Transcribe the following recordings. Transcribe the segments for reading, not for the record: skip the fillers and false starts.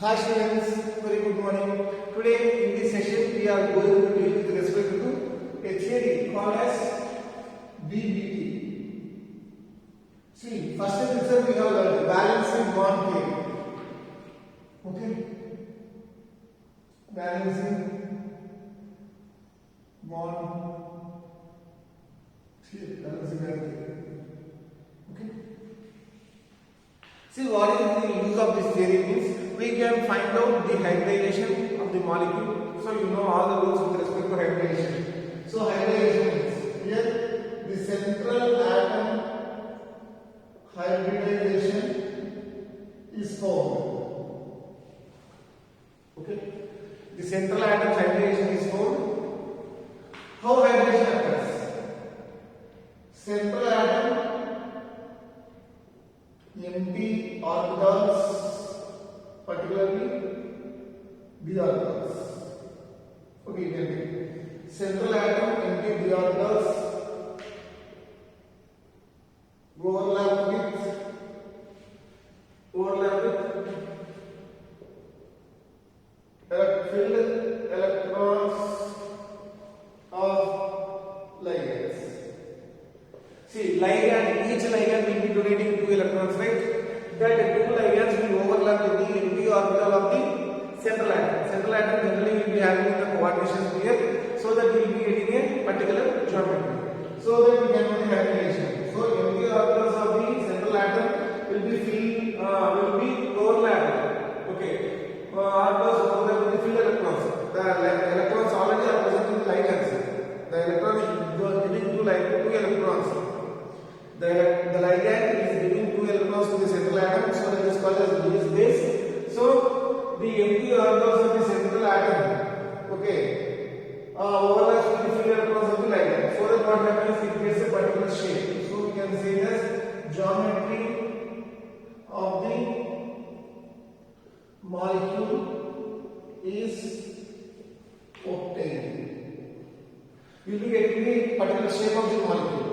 Hi students, very good morning. Today in this session we are going to deal with respect to a theory called as BBT. See, first in itself we have learned balancing bond theory. Okay, balancing bond theory. Balancing bond theory. Okay. See, what is the use of this theory means we can find out the hybridization of the molecule. So you know all the rules with respect to hybridization. So hybridization means here the central atom hybridization is formed. Okay, the central atom hybridization is formed. How hybridization occurs? Central atom empty orbitals, particularly d orbitals. Okay, central atom empty d orbitals overlap with filled electrons of ligands. See, ligand, each ligand will be donating 2 electrons, right? That 2 ligands will overlap with the empty orbital of the central atom. Central atom generally will be having the coordinations here, so that we will be getting a particular geometry. So that we can know the hybridization. So empty orbitals of the central atom will be overlapped. Okay, orbitals overlap with the filled electrons. The electrons already are present in the ligands. The electron is giving 2 electrons. The ligand is giving 2 electrons to the central atom, so that is called as Lewis base. So the empty orbitals of the central atom, okay, overlaps with the filled electrons of the ligand. So that what happens, it gets a particular shape. So we can say as geometry of the molecule is obtained. We will be getting the particular shape of the molecule.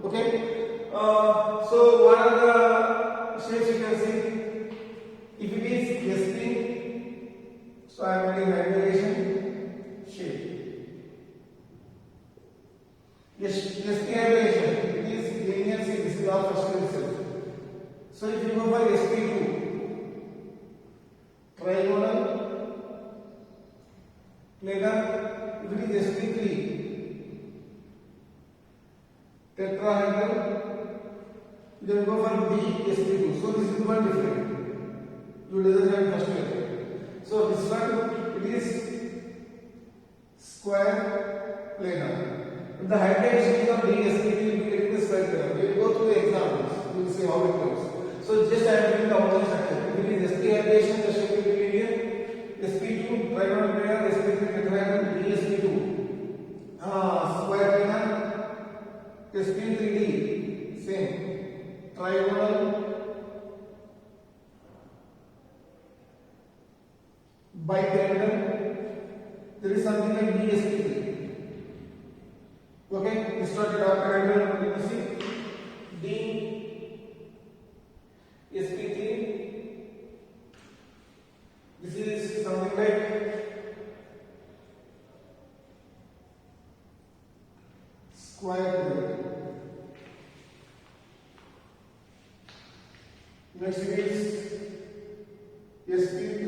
Okay. So what are the shapes you can see? If it is sp, so I am getting hybridization shape. Sp hybridization, it is linear. See, this is all first itself. So if you go for sp2, trigonal planar. If it is sp3, tetrahedral. Then go for sp2. So this is one different. You doesn't have first year. So this one, it is square planar. The hybridization of sp3 will be getting the square planar. We will go through the examples. We will see how it goes. So just I am giving the outline structure. If it is sp hybridization, the shape will be linear. sp2 trigonal planar, sp3 tetrahedral, sp2 square planar, sp3d same. Trigonal, bipyramidal. There is something like DSP3. Okay, this started octahedral. You can see DSP3. This is something like square pyramid. Next it is sp3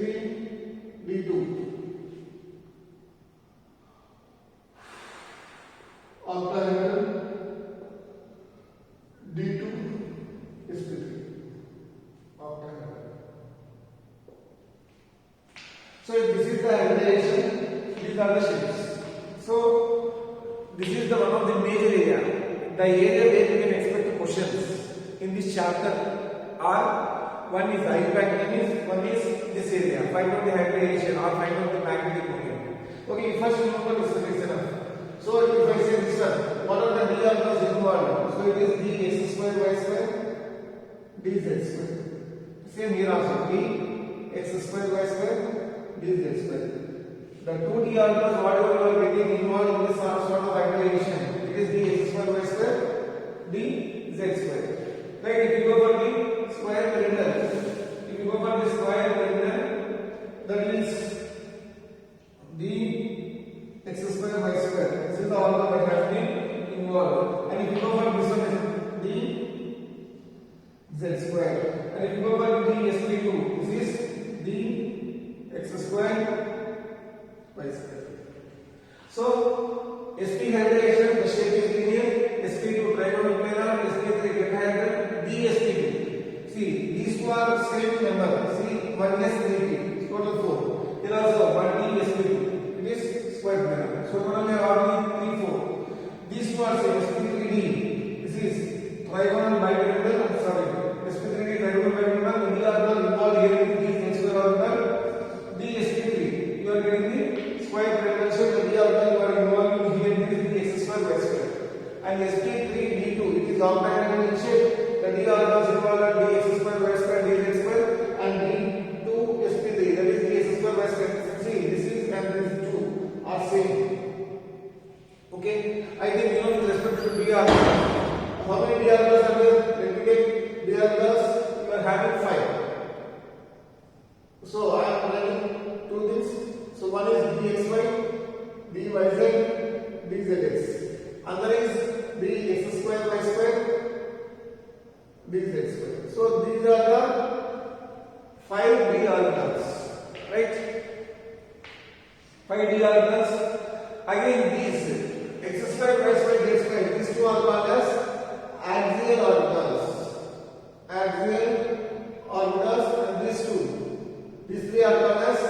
d2 octahedral, d2 sp3 octahedral. So this is the hybridization. These are the shapes. So this is the one of the major area. The area where you can expect questions in this chapter. One is hypermagnetics, one is this area. Find out the hybridization or find out the magnetic moment. Okay, first remember this is enough. So if I say this one, what are the d orbitals involved? So it is dx square y square, dz square. Same here also, dx square y square, dz square. The 2d orbitals, whatever you are getting involved in this sort of hybridization, it is dx square y square, dz square. Right? If you go for the square pyramidal, if you go for the square pyramidal, Another is d x square y square dz square. So these are the 5 d orbitals, right? 5 d orbitals. Again these x square y square z square, these two are called as axial orbitals. Axial orbitals, and these three are called as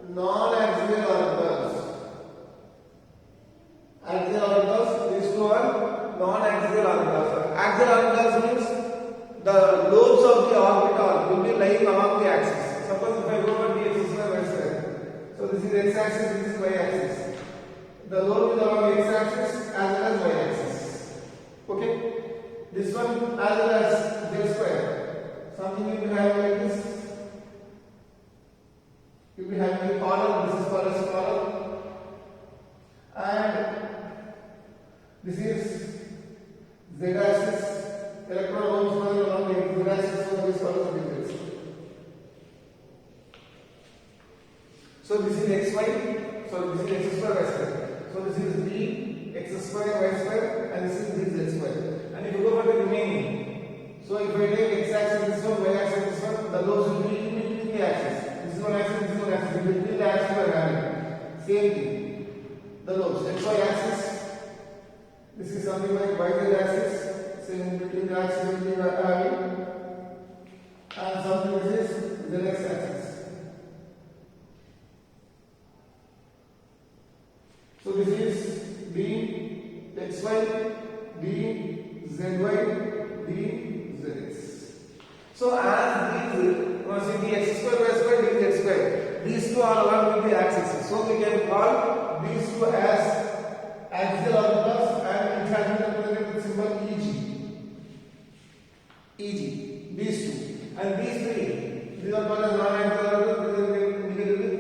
non-axial orbitals. Axial orbitals, these two are non-axial orbitals. Axial orbitals means the lobes of the orbital will be lying along the axis. Suppose if I go over the x square y square, so this is x axis, this is y axis. The lobe is along the x axis as well as y axis. Okay, this one as well as z square. Something you will have like this. You will have a column. This is called as column, and this is z axis. Electron roams further along the z axis, so this is called as dz. So this is xy. So this is x square y square. So this is d x square y square, and this is dz square. And if you go for the remaining, so if I take x axis this one, y axis this one, the lobes will be in between the axis. This is one axis, this is one axis. In between the axis we are having same thing. The lobes xy axis. This is something like yz axis. Same in between the axis we are having, and something which is zx axis. So this is d xy, d zy, d zx. So as these, see the x square y square, dz square, these two are along with the axis. So we can call these two as axial orbitals, and it has been represented with symbol Eg. Eg, these two, and these three, these are called as non-axial orbitals. These are indicated with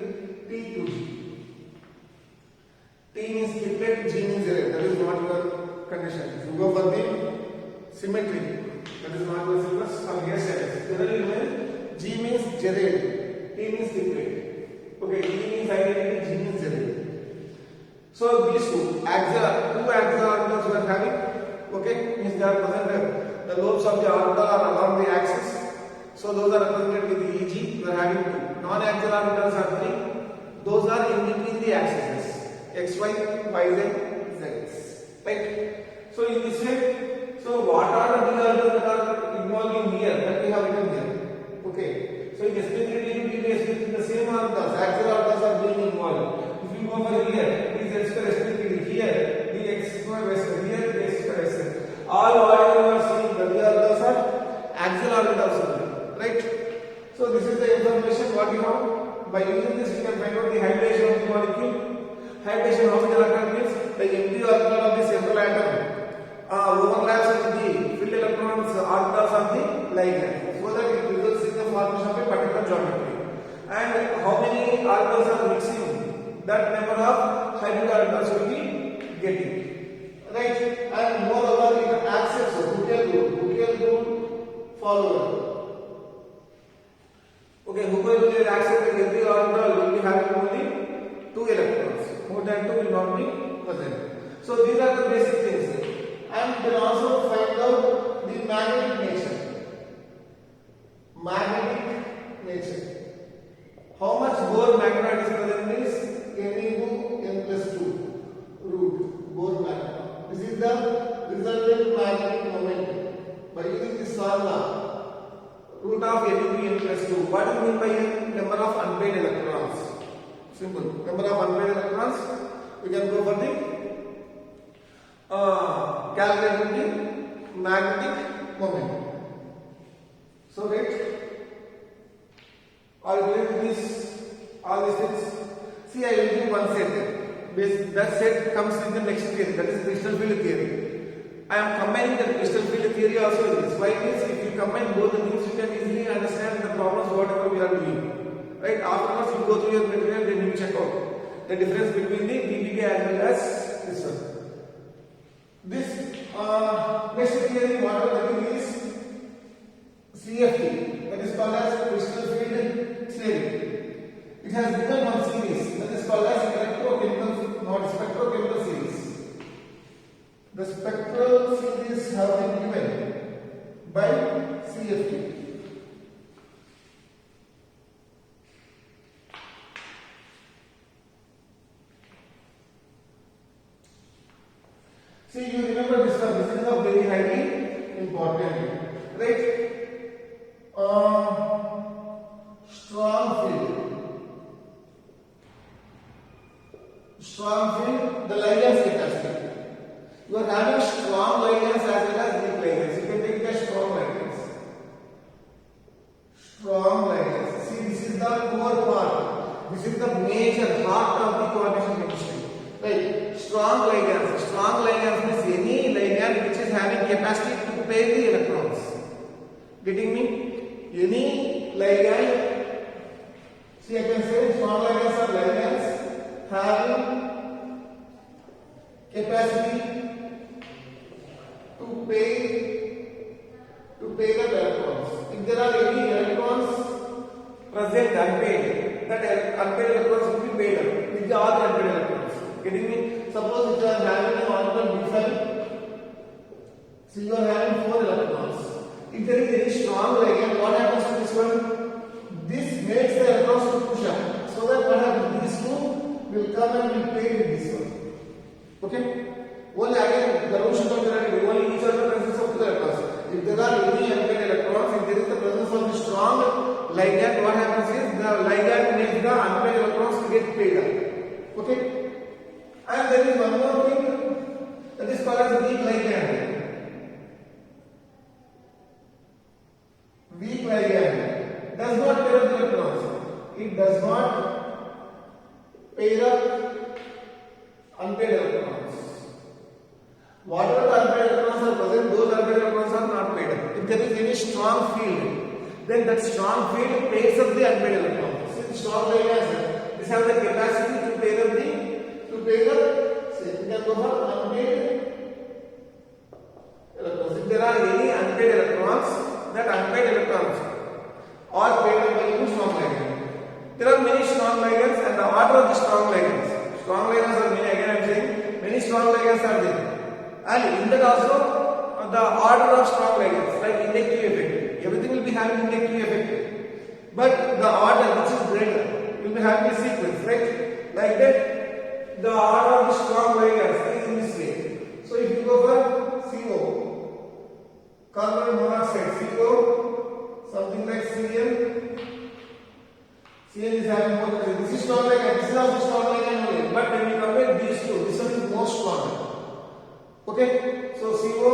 T to G. T means triplet, G means array. That is not your condition. If you go for the symmetry, that is not your syllabus or yes status. Generally, G means gerade, T means triplet. Okay, E means identity, G means gerade. So these two axial orbitals we are having. Okay, means they are presented. The lobes of the orbital are along the axis. So those are represented with the Eg. We are having two. Non-axial orbitals are three. Those are in between the axes. X, Y, Y, Z, Z. Right? So in this way, so what are the d orbitals that are involved in here that we have written here? Okay. So in sp3 we will speak the same orbitals. Axial orbitals are being involved. If you go for here, d z square sp3 here, d x square y square here, d x square y square. All whatever you are seeing, the d orbitals are axial orbitals only. Right? So this is the information what we have. By using this, we can find out the hybridization of the molecule. Hybridization of the electron means the empty orbital of the central atom overlaps with the filled electrons orbitals of the ligand, so that it results in the formation of a particular geometry. And how many orbitals are mixing, that number of hybrid orbitals will be getting. Right? And moreover, it accepts Hooke's rule follower. Okay, Hooke's rule accepts that every orbital will be having only 2 electrons. More than 2 will not be present. So these are the basic things. And then also find out the magnetic nature. Magnetic nature. How much Bohr magnet is present is n into n plus 2 root Bohr magnet. This is the resultant magnetic moment. By using this formula, root of n into n plus 2. What do you mean by n? Number of unpaired electrons. Simple. Number of unpaired electrons. We can go for the calculating the magnetic moment. So right, I will do this, all these things. See, I will give one set. That set comes in the next theory, that is crystal field theory. I am combining the crystal field theory also with this. Why is if you combine both the things, you can easily understand the problems whatever we are doing. Right? Afterwards, you go through your material, then you check out the difference between the BBK as well as this one. This next theory, whatever that is CFT, that is called as crystal field theory. It has become one series that is called as electrochemical, not spectrochemical series. have been given by CFT. See, you remember this one. This is a very highly important, right? Strong field. Strong field, the ligands capacity. You are having strong ligands as well as weak ligands. You can take the strong ligands. Strong ligands. See, this is the core part. This is the major heart of the coordination chemistry. Right? Strong ligands. Strong ligands means any ligand which is having capacity to pair the electrons. Getting me? Any ligand. See, I can say strong ligands are ligands having capacity to pair the electrons. If there are any electrons present unpaired, that unpaired electrons will be paired up with the other unpaired electrons. Getting me? Suppose if you are having an orbital B5, so you are having 4 electrons. If there is any strong ligand, what happens to this one? This makes the electrons to push up. So that what happens? These two will come and will pair with this one. Okay? Only again, the rule should not be ready. Only each other presence of 2 electrons. If there are any unpaired electrons, if there is the presence of the strong ligand, what happens is the ligand makes the unpaired electrons to get paired up. Okay? And there is one more thing that is called as weak ligand. Weak ligand does not pair up the electrons. It does not pair up unpaired electrons. Whatever the unpaired electrons are present, those unpaired electrons are not paired up. If there is any strong field, then that strong field pairs up the unpaired electrons. Since strong ligands, this has the capacity to pair up say, we can go for unpaired electrons. If there are any unpaired electrons, that unpaired electrons are paired up by strong ligand. There are many strong ligands, and the order of the strong ligands. Strong ligands are many. Again, I am saying many strong ligands are there, and in that also the order of strong ligands, like inductive effect. Everything will be having inductive effect, but the order which is greater will be having a sequence, right? Like that. The order of the strong ligands is in this way. So if you go for CO, carbon monoxide, CO, something like CN. CN is having more. This is strong ligand. This is also strong ligand only. But when you compare these two, this one is more stronger. Okay. So CO,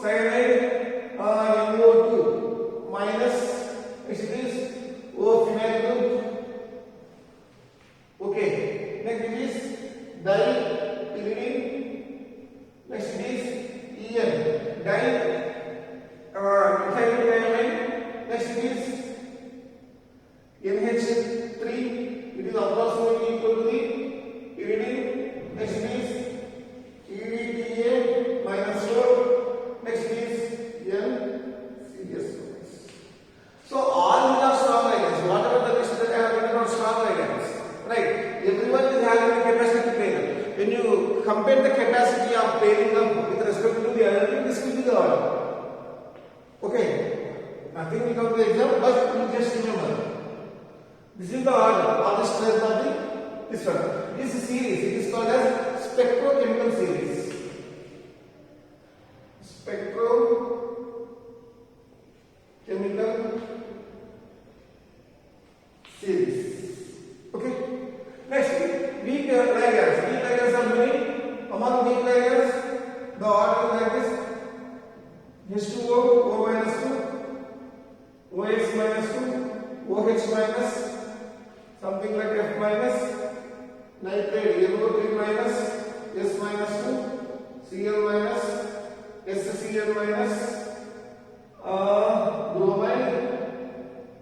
cyanide, NO2 minus. Next it is O phenyl group. Okay. Next it is dipyridine. Next it is EN, methylmethionine. Next it is NH3. It is approximately equal to the pyridine. Next it is EDTA minus 4. Next it is NCS. So all these are strong ligands. Whatever the list that I have written are strong ligands, right? Everyone is having a capacity to pair. When you compare the capacity of pairing up with respect to the other thing, this will be the order. Okay? Nothing will come to the exam, but you just remember. This is the order of the strength of this one. This series, it is called as spectrochemical series. Spectrochemical series. Okay? Next, weak ligands. Weak ligands are many. Among weak ligands, the order is like this: H2O, O minus 2, OX minus 2, OH minus, something like F minus, nitrate, NO3 minus, S minus 2, Cl minus, SCl minus, bromide,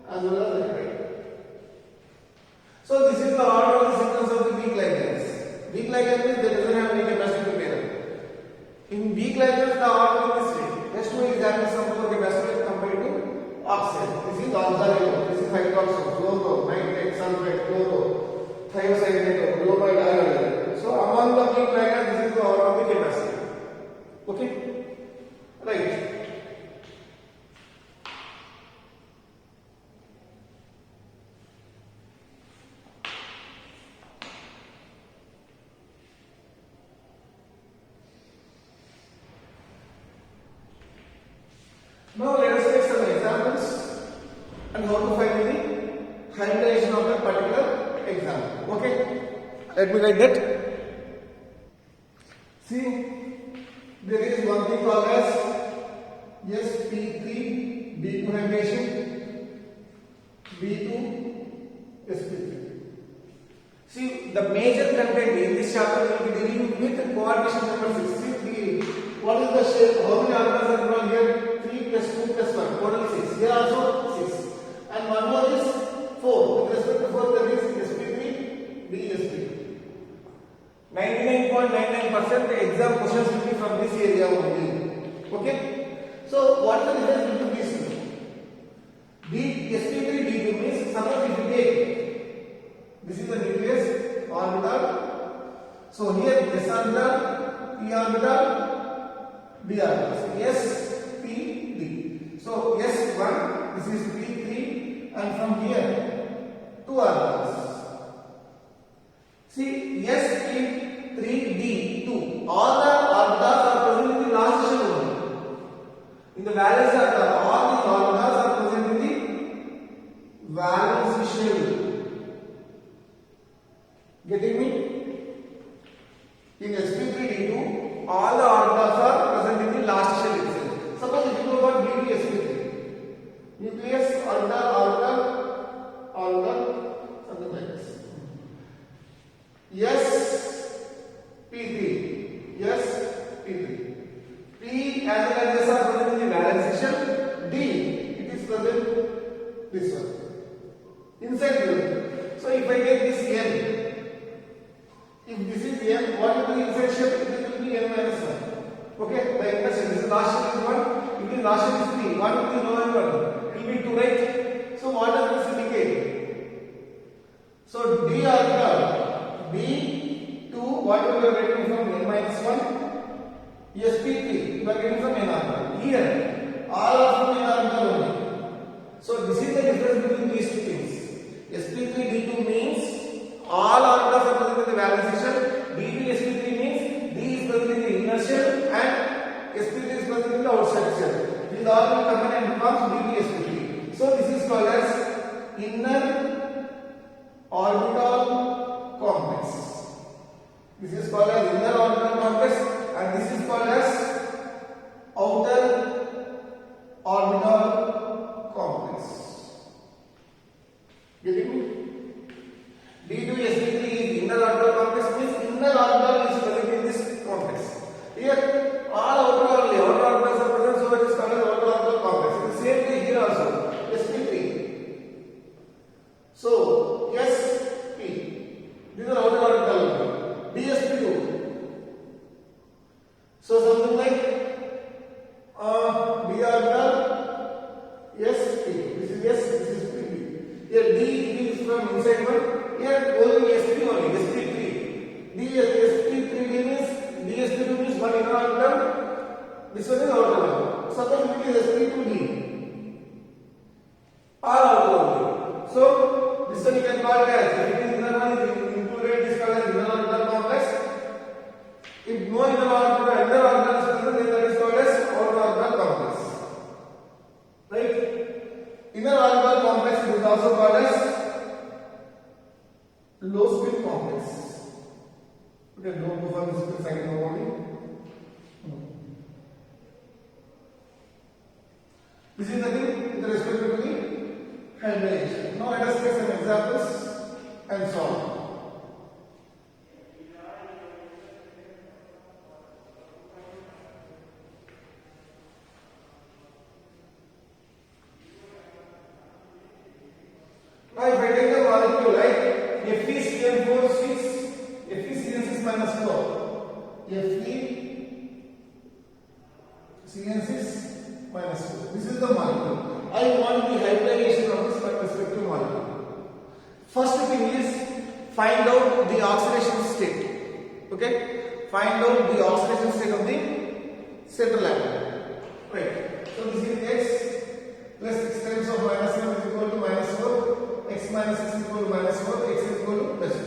as well as nitrate. So this is the order of the sequence of the weak ligands. Weak ligand means they doesn't have any capacity to pair up. In weak ligands, the order is this way. H2 is having some more capacity compared to oxide. This is oxide. This is hydroxide, fluoro, nitrate, sulfate, chloro, thiocyanate, bromide, iodide. So among the weak ligands, this is the order of the capacity. Okay? Right. Now let us take some examples and how to find the hybridization of that particular example. Okay, let me write that. See, there is one thing called as sp3 b2 hybridization, b2 sp3. See, the major content in this chapter will be dealing with coordination number 6. See, what is the shape? How many orbitals are involved here? 3 plus 2 plus 1, total 6. Here also 6. And one more is 4. With respect to 4, that is sp3, b sp3. 99.99% the exam questions will be from this area only. Okay? So, what is the difference between these two? sp3 d2 means, suppose if you take, this is the nucleus orbital. So, here s orbital, p orbital, d orbital. So, s, p, d. So, s1, this is p3, and from here, 2 orbitals. See, sp3, d2. All the orbitals are present in the last shell only. In the valence orbital, all the orbitals are present in the valence shell. Getting me? In sp3, d2, all the orbitals are present in the last shell itself. Suppose if you go about b2, sp3, nucleus, orbital, something like this. Yes, P3. Yes, P3. P as well as S are present in the valence shell. D, it is present this one. Inside the. So if I take this N, if this is N, what will be inside shell? It will be N minus 1. Okay, the inner shell. This is last shell is 1. If the last shell is 3, what will be lower one? It will be 2, right? So what does this indicate? So D orbital. B2, what we are getting from n minus 1? sp3, we are getting from n orbital. Here, all are from n orbital only. So, this is the difference between these two things. sp3, d2 means all orbitals are present in the valence shell. d2, sp3 means d is present in the inner shell and sp3 is present in the outside shell. These all will combine and becomes d2, sp3. So, this is called as inner orbital complex. This is called as inner orbital complex and this is called as outer orbital complex. Getting me? D2 sp3 is inner orbital complex, means inner orbital is present in this complex. Here all outer orbitals are present, so it is called as outer orbital complex. The same thing here also, sp3. So sp, these are outer orbital. dsp2. So something like d orbital sp. This is s, this is p. Here d is from inside one. Here only sp only, sp3. sp3 means dsp2 means one inner orbital. This one is outer one. Suppose it is sp2d. All outer only. So this one you can call it as, if it is inner one is included, this called as inner orbital complex. If no inner orbital is present, then that is called as outer orbital complex. Right? Inner orbital complex is also called as low spin complex. Okay, don't go for this spin cycle only. This is the thing with respect to the hybridization. Now let us take some examples and solve. Now if I take a molecule like FeCN4 6, FeCN6 minus 4, FeCN6 minus 4. This is the molecule. I want the hybridization of this respective molecule. First thing is find out the oxidation state. Okay? Find out the oxidation state of the central atom. Right. So this is X plus 6 times of minus 1 is equal to minus 4. X minus 6 is equal to minus 4. X is equal to plus 2.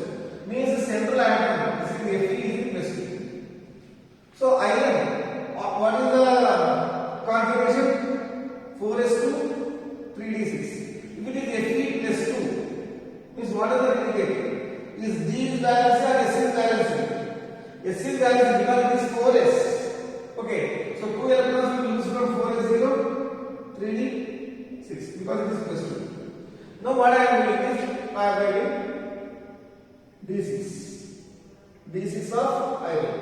Means the central atom, this is Fe is plus 2. So iron, what is the configuration? is as because it is 4s. Okay, so 2 electrons will lose from 4s 0, 3d 6 because it is plus 2. Now what I am doing is I am writing d6 of iron.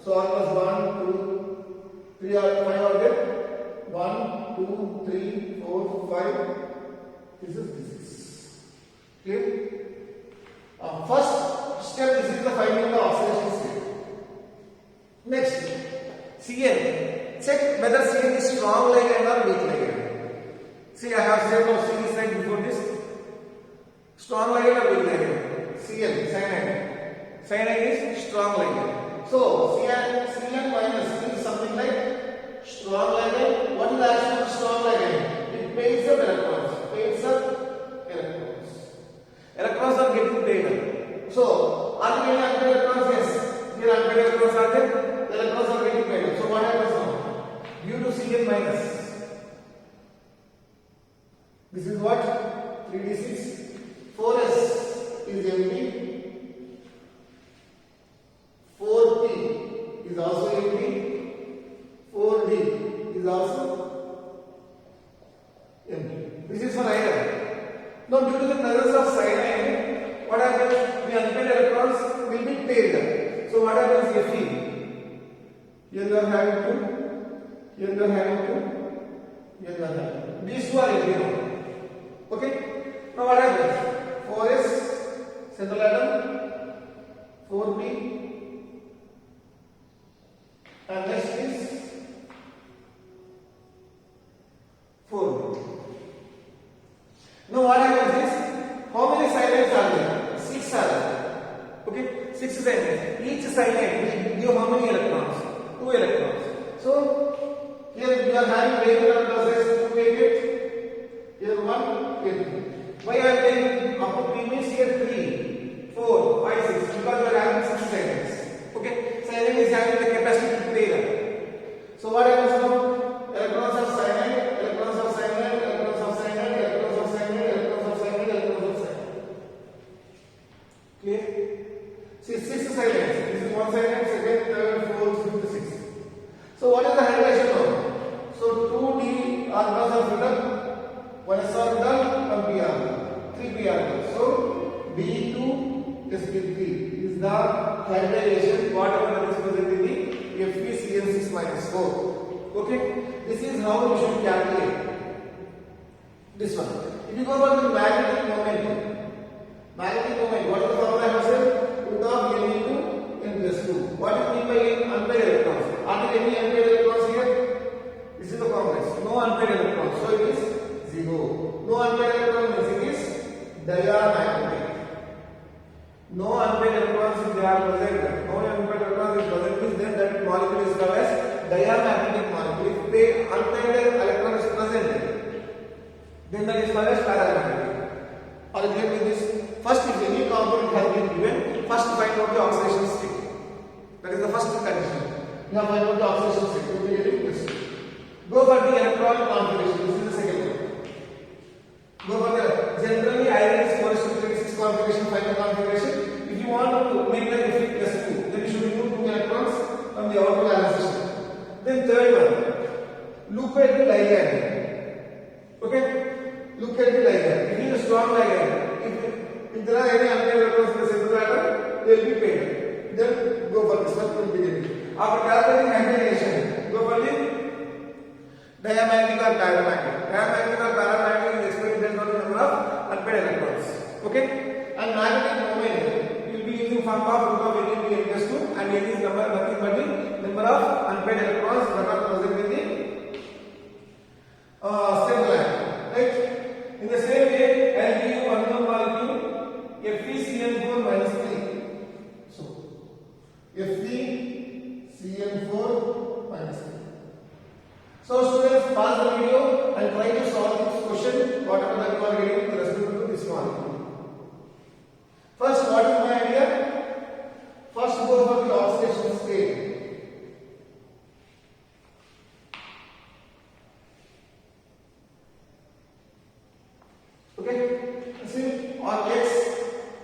So almost 1, 2, 3 or 5 are there. 1, 2, 3, 4, 5. This is d6. Clear? First step, this is the finding the oxidation state. Next, Cn. Check whether Cn is strong ligand or weak ligand. See, I have said now C is like before this. Strong ligand or weak ligand? Cn, cyanide. Cyanide is strong ligand. So, Cn minus is something like strong ligand. What is the action of strong ligand? It pairs up electrons. Electrons are getting paired. So, are there any unpaired electrons? Yes. Here unpaired electrons are there. The electrons are getting paired. So, what happens now? Due to Cn minus, this is what? 3d6. 4s is empty. 4p is also empty. 4d is also empty. This is for iron. Now, due to the presence of cyanide, what happens? The unpaired electrons will be paired. So, what happens? Fe. Here you are having 2. Here you are having 2. Here you are having 2. These two are empty. Okay. Now, what happens? 4s central atom, 4p, and next is 4. Now what happens is, how many cyanides are there? 6 are there. Okay, 6 cyanides. Each cyanide will give how many electrons? 2 electrons. So here we are having regular doses 2 8. Here 1 8. Why I am taking up to P means here 3, 4, 5, 6 because we are having 6 cyanides. Okay, cyanide is having the capacity to pair up. So what happens now? Electrons of cyanide, electrons of cyanide, electrons of cyanide, electrons of cyanide, electrons of cyanide, electrons of cyanide. Clear? See, 6 cyanides. This is one cyanide, second, third, fourth, fifth, sixth. So what is the hydration now? So 2d are of freedom. 1s orbital, 1p orbital, 3p orbital. So d2 sp3 is the hybridization whatever that is present in the FeCN6 minus 4. Okay, this is how we should calculate this one. If you go for the magnetic moment, what is the formula I have said? Root of n into n plus 2. What is mean by n? Unpaired electrons. Are there any unpaired electrons here? This is the complex. No unpaired electrons. So it is 0. No unpaired electron means it is diamagnetic. No unpaired electrons if they are present. No unpaired electrons is present means then that molecule is called as diamagnetic molecule. If unpaired electron is present, then that is called as paramagnetic. Or again with this, first if any component has been given, first find out the oxidation state. That is the first condition. You have find out the oxidation state. You will be getting this. Go for the electron configuration. This is the second one. Go for the generally iron is 4:36 configuration, final configuration. If you want to make the effect plus 2, then you should remove 2 electrons from the outer valence system. Then third one, look at the ligand. Okay, look at the ligand. If it is a strong ligand, if there are any unpaired electrons in the central atom, they will be paired. Then go for this one. Will be getting. After calculating hybridization, go for the diamagnetic or paramagnetic. Diamagnetic or paramagnetic is explained based on the number of unpaired electrons. Okay? And magnetic moment, you will be using form of root of n into n plus 2, and n is number nothing but the number of unpaired electrons that are present in the central atom. Right? In the same way, I will give you one more molecule FeCN4 minus 3. So, FeCN4 minus 3. So students, pause the video and try to solve this question whatever that you are getting with respect to this molecule. First, what is my idea? First, go for the oxidation state. Okay, see on x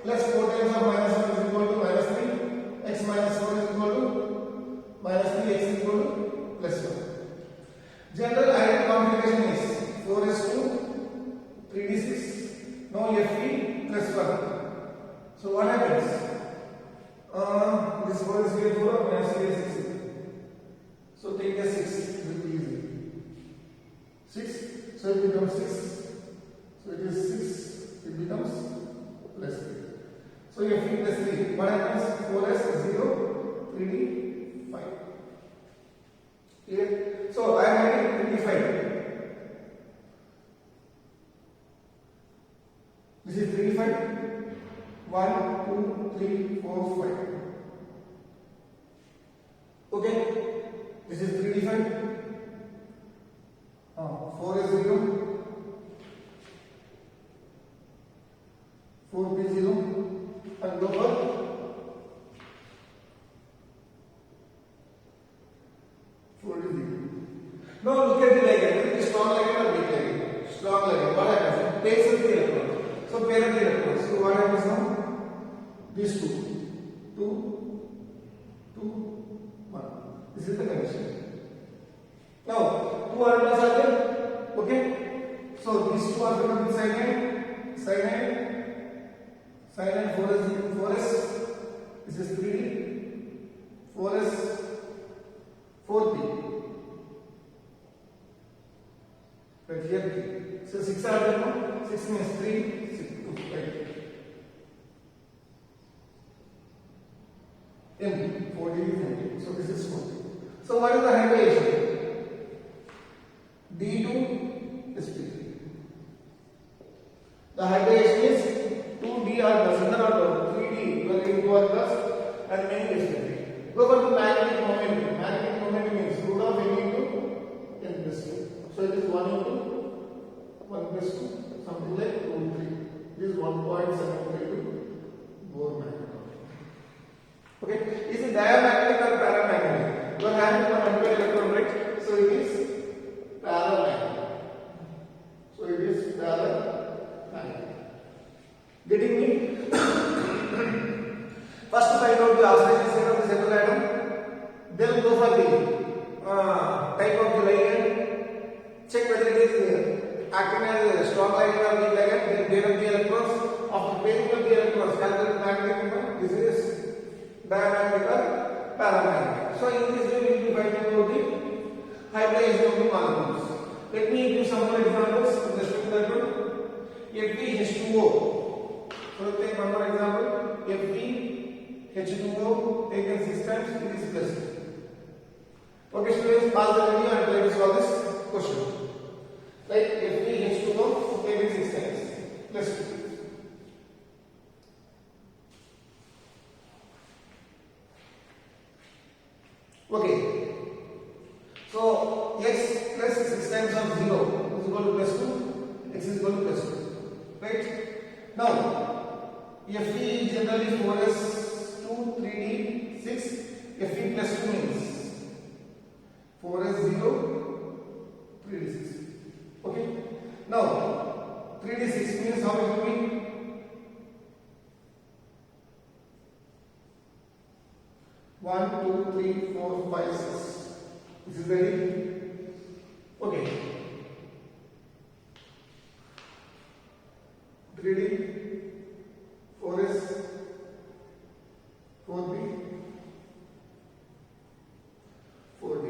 plus 4 times of minus 1 is equal to minus 3, x minus 4 is equal to plus 1. So what happens? This 4 is here 4, and here 6. So take the 6, it will be easy. 6, so it becomes 6. So it is 6, it becomes plus 3. So you have plus 3. What happens? 4s 0, 3d 5. Here. So I am writing 3d 5. This is 3d 5. 1, 2, 3, 4, 5. Okay. This is 3d 5. 4 is 0. 4 is 0. And go for 4 is 0. Now look at the ligand. Is it strong ligand or weak ligand? Strong ligand. What happens? It takes up the electrons. So pair of the electrons. So what happens now? These two. 2, 2, 1. This is the connection. Now, 2 orbitals are there. Okay? So these two are becoming cyanide. 4s. This is 3d. 4s. 4p. Right here 3. So 6 are there now. 6 means 3, 6, 2, 5. M, 40 is empty. So this is 40. So what is the hybridization? D2 is P3. The hybridization is 2D or plus, in the order 3D, you are getting 2 or plus, and main is P3. Go for the magnetic moment. Magnetic moment means root of n into n plus 2. So it is 1 into 1 plus 2, something like 2, 3. This is 1.732 Bohr magnetic. Okay, is it diamagnetic or paramagnetic? You are having one ampere electron, right? So it is paramagnetic. So it is paramagnetic. Getting me? First find out the oscillation state of the central atom. Then go for the type of the ligand. Check whether it is acting as a strong ligand or weak ligand. Then pair of the electrons. After pairing of the electrons, calculate magnetic moment. This is diamagnetic or paramagnetic. So in this way we will be finding out the hybridization of the molecules. Let me give some more examples with respect to that one. FeH2O. So take one more example. FeH2O taken 6 times, it is plus. Okay students, pause the video and try to solve this question. Like FeH2O taken 6 times plus 2. Okay, so x plus 6 times of 0 is equal to plus 2, x is equal to plus 2, right? Now, Fe is generally 4s, 2, 3d, 6, Fe plus 2 means 4s, 0, 3d, 6. Okay, now 3d, 6 means how much will be? 1, 2, 3, 4, 5, 6. This is ready? Okay. 3D, 4s, 4b, 4d.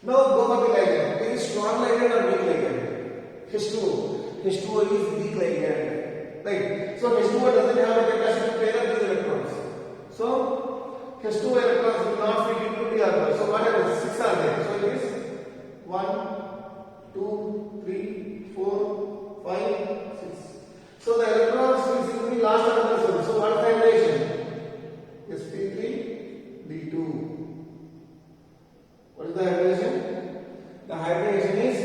Now go for the ligand. Is it strong ligand or weak ligand? H2O. H2O is weak ligand. Right. So H2O doesn't have a capacity to pair up these electrons. So H2O electrons will not fit into the orbital. So what happens? 6 are there. So it is 1, 2, 3, 4, 5, 6. So the electrons will sit in the last orbital. So what is the hybridization? sp3 d2. What is the hybridization? The hybridization is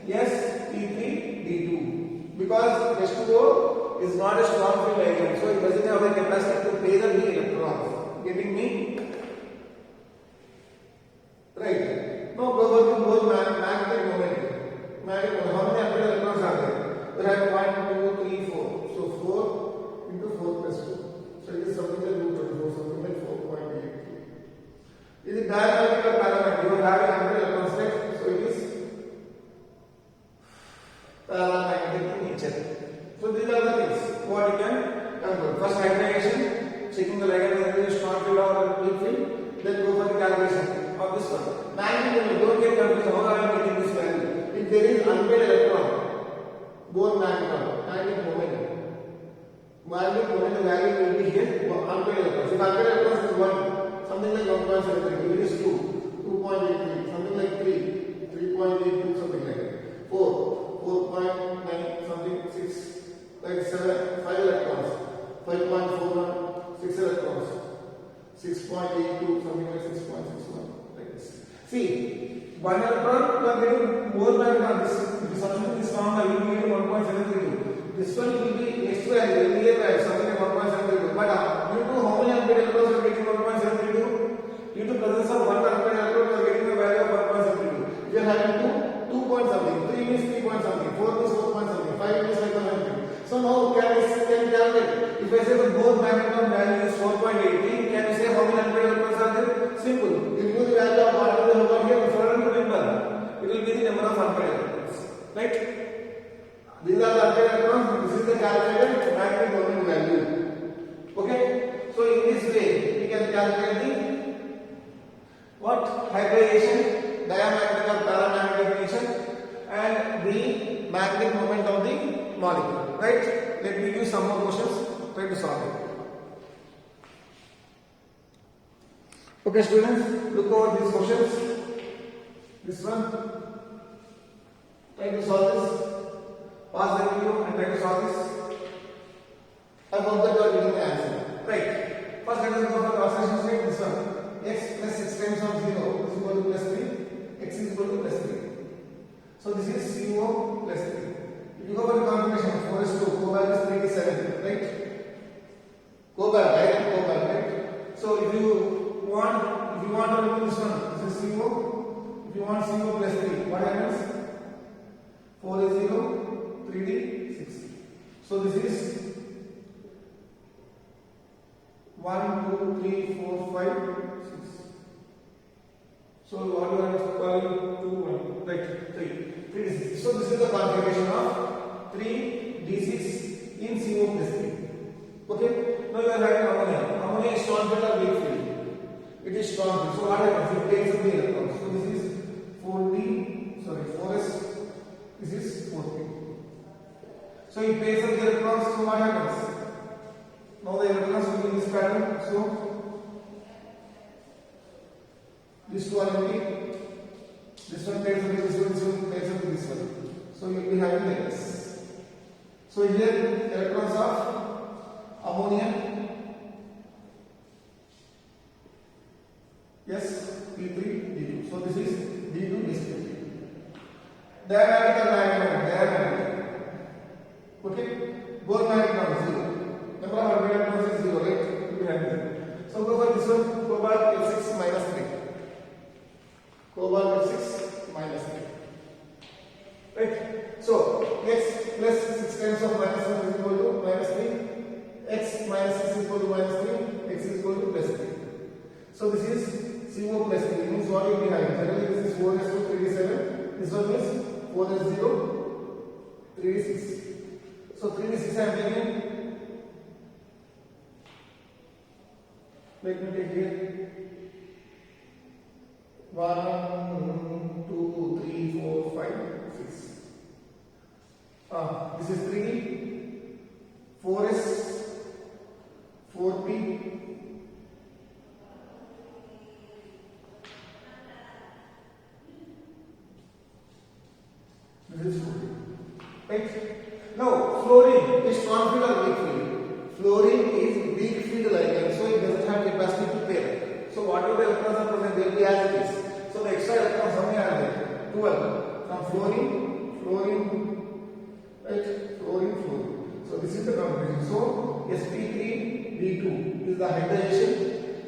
sp3 d2 because H2O is not a strong field ligand, so it doesn't have the capacity to pair the electrons. Getting me? Right. Now go over to both magnetic moment. Magnetic moment. How many orbital electrons are there? We have 1, 2, 3, 4. So 4 into 4 plus 2. So it is something like root 24, something like 4.83. Is it diamagnetic or paramagnetic? You are having orbital electrons, right? So it is paramagnetic in nature. So these are the things what you can control. First hybridization, checking the Lagrange energy, strong field or weak field, then go for the calculation of this one. Magnetic moment, don't get confused how I am getting this value. If there is unpaired electron, Bohr magnetic moment, the value will be here unpaired electrons. If unpaired electrons is 1, something like 1.73, it is 2, 2.83, something like 3, 3.82, something like that. 4, 4.9, something 6, like 7, 5 electrons, 5.41, 6 electrons, 6.82, something like 6.61, like this. See, 1 electron you are getting more magneton. This something is stronger, you will get 1.72. This one will be next value, will be a something like 1.72. But due to how many unpaired electrons you are getting 1.72? Due to presence of 1 unpaired electron, you are getting a value of 1.72. If you are having 2 point something, 3 means 3 point something, 4 means 4 point something, 5 means 5 point something. So now can calculate. If I say the Bohr magneton value is 4.18, can you say how many unpaired electrons are there? Simple. You know the value of whatever you have here, following the number. It will be the number of unpaired electrons. Right? These are the unpaired electrons. This is the calculated magnetic moment value. Okay? So in this way, we can calculate the what? Hybridization, diamagnetic or paramagnetic condition, and the magnetic moment of the molecule. Right? Let me give some more questions. Try to solve it. Okay, students, look over these questions. This one. Try to solve this. Pause the video and try to solve this. I hope that you are getting the answer. Right. First, let us go for the oscillation state. This one. X plus 6 times of 0 is equal to plus 3. X is equal to plus 3. So this is CO plus 3. If you go for the configuration, 4 is 2, cobalt is 3 is 7, right? Cobalt, direct cobalt, right? So if you want to remove this one, this is CO. If you want CO plus 3, what happens? 4 is 0, 3D, 6. So this is 1, 2, 3, 4, 5, 6. So what you are calling 2, 1, right? 3, 3D6. So this is the configuration of 3D6 in CO plus 3. Okay? Now you are having ammonia. Ammonia is strong field or weak field? It is strong field. So what happens? It takes up the electrons. So this is 4S. This is 4P. So it takes up the electrons. So what happens? Now the electrons will be in this pattern. So this two are empty. This one pairs up with this one. This one pairs up with this one. So you will be having like this. So here electrons of ammonia. Yes, P3, D2. So this is D2, this is P3. Diamagnetic or magnetic? Diamagnetic. Okay? Both magnetic 0. Number of electrons is 0, right? You have 0. So go for this one, cobalt F6 minus 3. Cobalt F6 minus 3. Right? So x plus 6 times of minus 1 is equal to minus 3. X minus 6 is equal to minus 3. X is equal to plus 3. So this is CO plus 3. It means what you will be having. Generally this is 4s to 3d7. This one is 4s0, 3d6. So 3d6 I am taking. Let me take here 1, 2, 3, 4, 5, 6. This is 3D, 4S, 4P, this is 4P. Right? Now, fluorine is strong field or weak field? Fluorine is weak field ligand, so it doesn't have capacity to pair. So whatever the electrons are present, they will be as it is. So the extra electrons, how many are there? 12. From fluorine, right? Fluorine. So this is the configuration. So sp3d2 is the hybridization.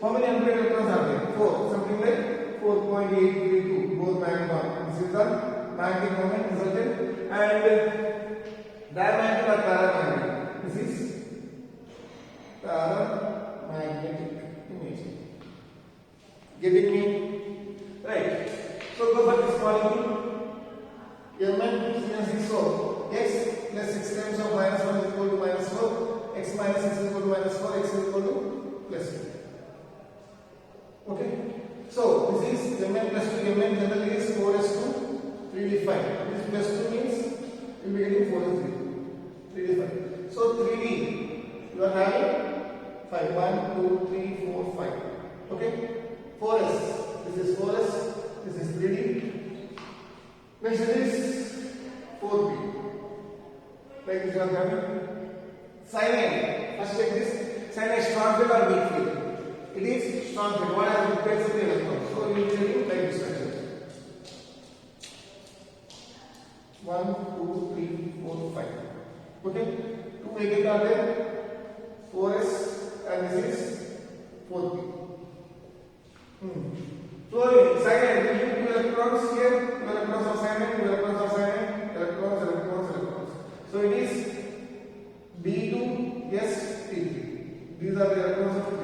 How many unpaired electrons are there? 4. Something like 4.832. Both magneton. This is the magnetic moment resultant. And diamagnetic or paramagnetic. This is paramagnetic imaging. Getting me? Right. So go for this molecule. Mn6. So x plus 6 times of minus 1 is Mn plus 2, Mn generally is 4s2 3d5. This plus 2 means you will be getting 4s3. 3d5. So 3d, you are having 5. 1, 2, 3, 4, 5. Okay? 4s. This is 4s. This is 3d. Next is 4p. Like this you are having. Cyanide. First check this. Cyanide strong field or weak field? It is strong field. What are the plates of the electrons? So you will take like this structure. 1, 2, 3, 4, 5. Okay? 2 again are there. 4s and this is 4p. Fluorine, cyanide, we give 2 electrons here, 2 electrons of cyanide, 2 electrons of cyanide, electrons, electrons, electrons. So it is D2sp3. These are the electrons of 3.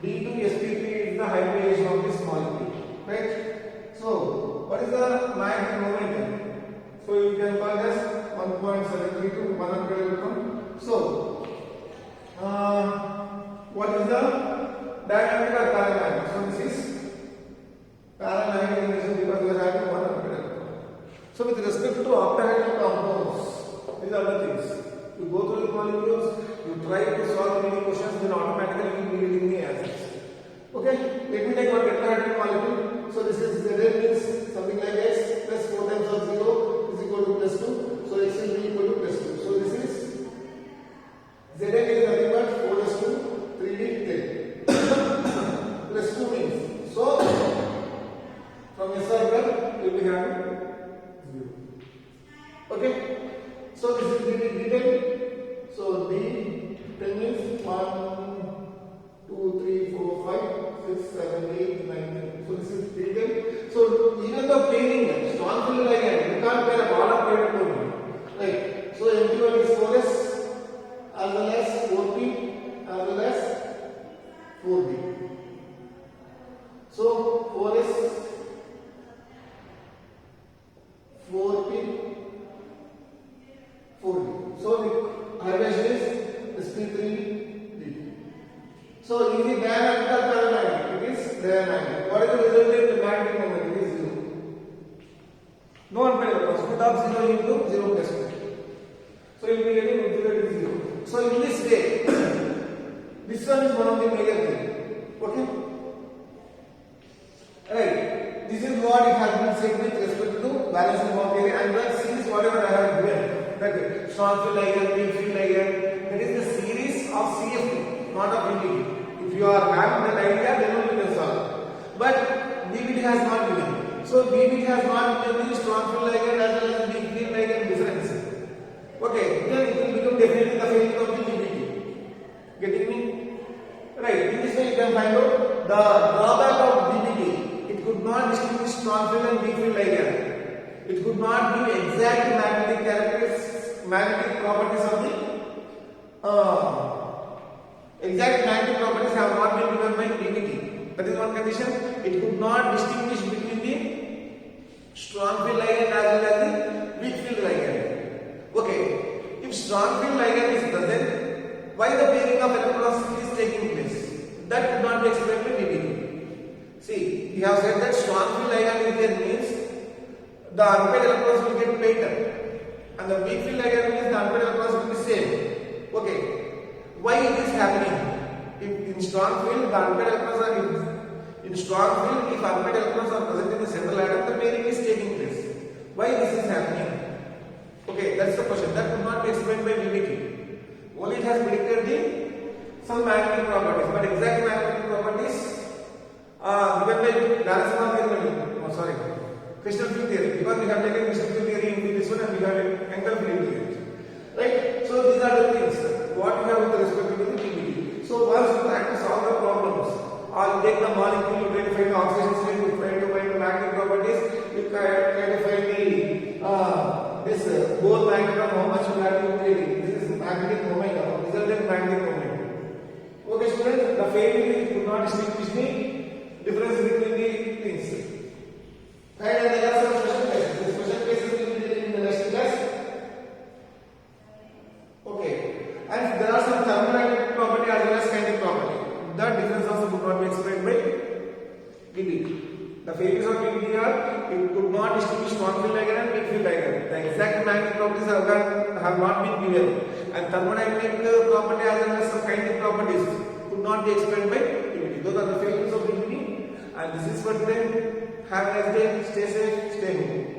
D2sp3 is the hybridization of this molecule. Right? So, what is the magnetic momentum? So you can call this 1.732 100 electron. So, what is the dynamic or paramagnetic? So this is paramagnetic because we are having 100 electron. So with respect to octahedral compounds, these are the things. You go through the molecules, you try to solve many questions, then automatically you will be getting the answers. Okay, let me take one tetrahedral molecule. So this is Zn means something like X plus 4 times of 0 is equal to plus 2. So X will be equal to plus 2. So this is Zn is nothing but 4 is to 3d 10. Plus 2 means, so from a circle you will be having 0. Okay. So this is D10. So D10 means 1, 2, 3, 4, 5, 6, 7, 8, 9, 10. So this is D10. So even the pairing, strong field ligand, you can't pair a ball of paired only. Right. So MT1 is 4s as well as 4p as well as 4b. So 4s, 4p, 4d. So the hybridization is sp3d. So in the diamagnetic or paramagnetic, it is diamagnetic. What is the resultant magnetic moment? It is 0. No unpaired electrons. Put up 0 into 0 plus 2. So you will be getting 0 is 0. So in this way, this one is one of the major things. Okay? Right. This is what it has been said with respect to balancing of area, and that series whatever I have given. That strong field ligand, weak field ligand, that is the series of CFT, not of BBT. If you are having that idea, then only you can solve. But BBT has not given. So BBT has not given the strong field ligand as well as weak field ligand difference. Okay, then it will become definitely the failing of the BBT. Getting me? Right. In this way you can find out the drawback of BBT. It could not distinguish strong field and weak field ligand. It could not give exact magnetic properties of the exact magnetic properties have not been given by BBT. That is one condition. It could not distinguish between the strong field ligand as well as the weak field ligand. Okay, if strong field ligand is present, why the pairing of electrons is taking place? That could not be explained by BBT. See, we have said that strong field ligand is there means the unpaired electrons will get paired, and the weak field ligand means the unpaired electrons will be same. Okay, why it is happening? If in strong field the unpaired electrons are in strong field, if unpaired electrons are present in the central atom, the pairing is taking place. Why this is happening? Okay, that's the question. That could not be explained by BBT. Only it has predicted the some magnetic properties, but exact magnetic properties given by Darcy-Moore theory. Oh, sorry. Crystal field theory, because we have taken crystal field theory into this one and we have Engel field theory. Right? So these are the things what we have with respect to the PBT. So once you try to solve the problems, or you take the molecule, you try to find the oxidation state, you try to find the magnetic properties, you try to find the this Bohr magnet of how much you have to create. This is magnetic momentum, resultant magnetic momentum. Okay, students, the failure could not distinguish the difference between the things. Right, and there are some special cases. The special cases will be taken in the next class. Okay, and there are some thermodynamic property as well as kinetic property. That difference also could not be explained by BBT. The failures of PVD are it could not distinguish strong field diagram and weak field diagram. The exact magnetic properties have not been given, and thermodynamic property as well as some kinetic properties could not be explained by PVD. Those are the failures of PVD, and this is what they have as they stay safe, stay home.